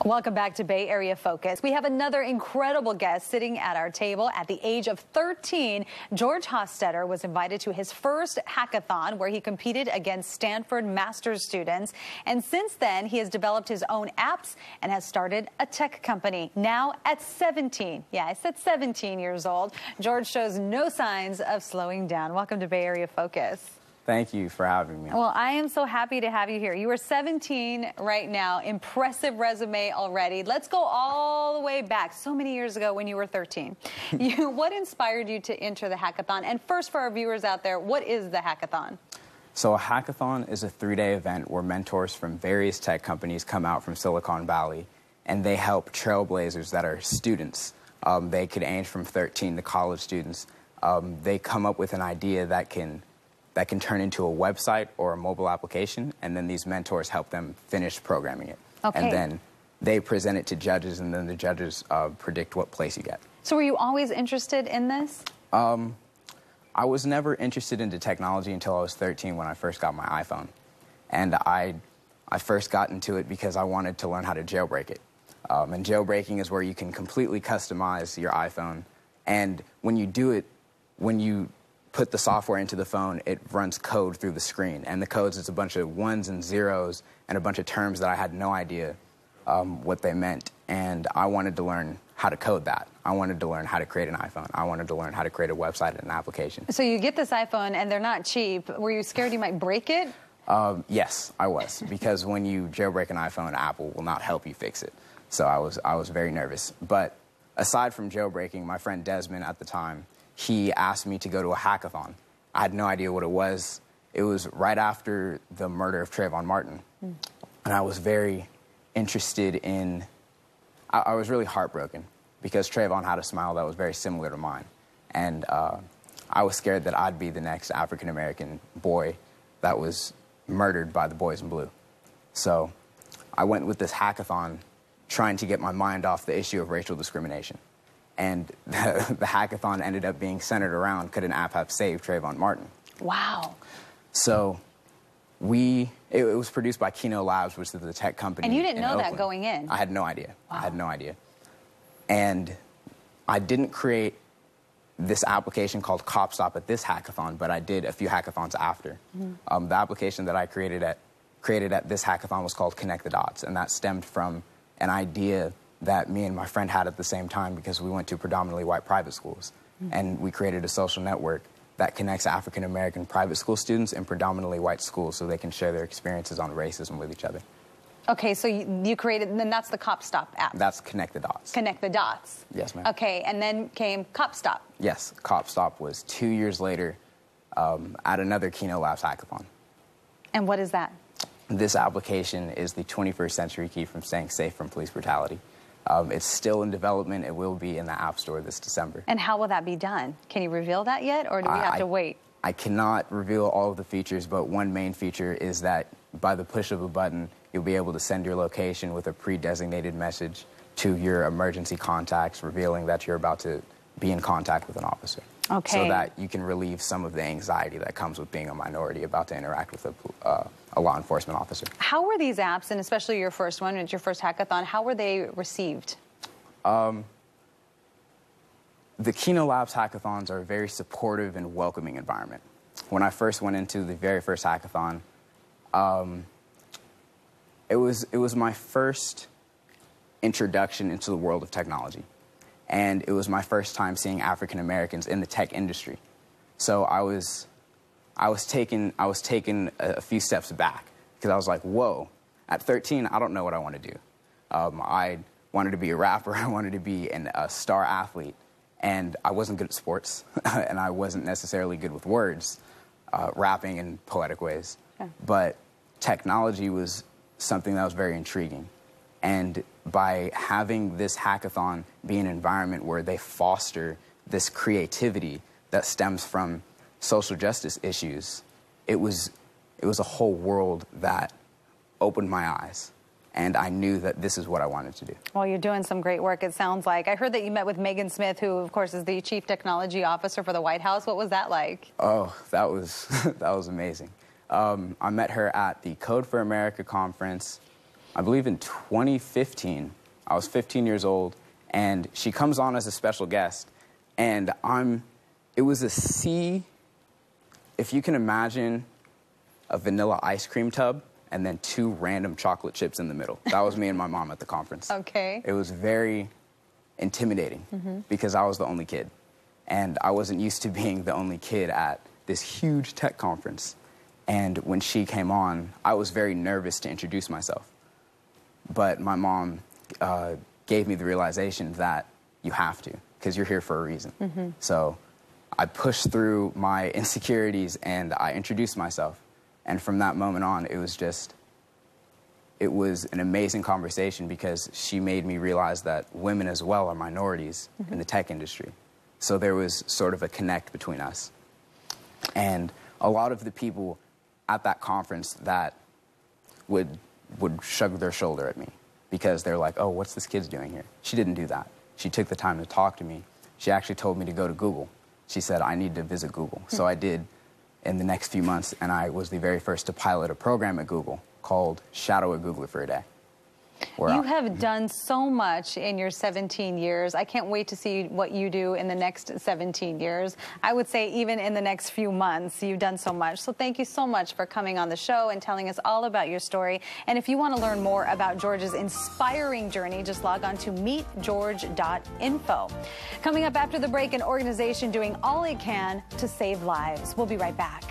Welcome back to Bay Area Focus. We have another incredible guest sitting at our table. At the age of 13, George Hofstetter was invited to his first hackathon where he competed against Stanford master's students. And since then, he has developed his own apps and has started a tech company. Now at 17, yeah, I said 17 years old, George shows no signs of slowing down. Welcome to Bay Area Focus. Thank you for having me. Well, I am so happy to have you here. You are 17 right now. Impressive resume already. Let's go all the way back so many years ago when you were 13. What inspired you to enter the hackathon? And first, for our viewers out there, what is the hackathon? So a hackathon is a 3-day event where mentors from various tech companies come out from Silicon Valley, and they help trailblazers that are students. They could range from 13 to college students. They come up with an idea that can turn into a website or a mobile application, and then these mentors help them finish programming it. Okay. And then they present it to judges, and then the judges predict what place you get. So were you always interested in this? I was never interested into technology until I was 13 when I first got my iPhone. And I first got into it because I wanted to learn how to jailbreak it. And jailbreaking is where you can completely customize your iPhone. And when you do it, when you put the software into the phone, it runs code through the screen. And the codes is a bunch of ones and zeros and a bunch of terms that I had no idea what they meant. And I wanted to learn how to code that. I wanted to learn how to create an iPhone. I wanted to learn how to create a website and an application. So you get this iPhone, and they're not cheap. Were you scared you might break it? Yes, I was. Because when you jailbreak an iPhone, Apple will not help you fix it. So I was very nervous. But aside from jailbreaking, my friend Desmond at the time, he asked me to go to a hackathon. I had no idea what it was. It was right after the murder of Trayvon Martin. And I was very interested in, I was really heartbroken because Trayvon had a smile that was very similar to mine. And I was scared that I'd be the next African-American boy that was murdered by the boys in blue. So I went with this hackathon trying to get my mind off the issue of racial discrimination. And the hackathon ended up being centered around, could an app have saved Trayvon Martin? Wow. So it was produced by Kino Labs, which is the tech company. And you didn't know Oakland. that going in? I had no idea. Wow. I had no idea. And I didn't create this application called CopStop at this hackathon, but I did a few hackathons after. The application that I created at this hackathon was called Connect the Dots, and that stemmed from an idea that me and my friend had at the same time because we went to predominantly white private schools. And we created a social network that connects African-American private school students in predominantly white schools so they can share their experiences on racism with each other. Okay, so you created, and then that's the CopStop app. That's Connect the Dots. Connect the Dots. Yes, ma'am. Okay, and then came CopStop. Yes, CopStop was 2 years later at another Kino Labs hackathon. And what is that? This application is the 21st century key from staying safe from police brutality. It's still in development. It will be in the App Store this December. And how will that be done? Can you reveal that yet, or do we have to wait? I cannot reveal all of the features, but one main feature is that by the push of a button, you'll be able to send your location with a pre-designated message to your emergency contacts, revealing that you're about to be in contact with an officer. Okay. So that you can relieve some of the anxiety that comes with being a minority about to interact with a law enforcement officer. How were these apps, and especially your first one, it's your first hackathon, how were they received? The Kino Labs hackathons are a very supportive and welcoming environment. When I first went into the very first hackathon, it was my first introduction into the world of technology. And it was my first time seeing African Americans in the tech industry. So I was taken a few steps back because I was like, whoa, at 13, I don't know what I want to do. I wanted to be a rapper. I wanted to be a star athlete. And I wasn't good at sports, and I wasn't necessarily good with words, rapping in poetic ways. Yeah. But technology was something that was very intriguing. And by having this hackathon be an environment where they foster this creativity that stems from social justice issues, it was a whole world that opened my eyes. And I knew that this is what I wanted to do. Well, you're doing some great work, it sounds like. I heard that you met with Megan Smith, who, of course, is the Chief Technology Officer for the White House. What was that like? Oh, that was amazing. I met her at the Code for America conference. I believe in 2015. I was 15 years old, and she comes on as a special guest, and it was a sea, if you can imagine a vanilla ice cream tub, and then 2 random chocolate chips in the middle. That was me and my mom at the conference. Okay. It was very intimidating because I was the only kid. And I wasn't used to being the only kid at this huge tech conference. And when she came on, I was very nervous to introduce myself. But my mom gave me the realization that you have to, because you're here for a reason. So I pushed through my insecurities and I introduced myself. And from that moment on, it was an amazing conversation because she made me realize that women as well are minorities in the tech industry. So there was sort of a connect between us. And a lot of the people at that conference that would shrug their shoulder at me because they're like, oh, what's this kid doing here? She didn't do that. She took the time to talk to me. She actually told me to go to Google. She said, I need to visit Google. So I did in the next few months, and I was the very first to pilot a program at Google called Shadow a Googler for a Day. You have done so much in your 17 years. I can't wait to see what you do in the next 17 years. I would say even in the next few months, you've done so much. So thank you so much for coming on the show and telling us all about your story. And if you want to learn more about George's inspiring journey, just log on to meetgeorge.info. Coming up after the break, an organization doing all it can to save lives. We'll be right back.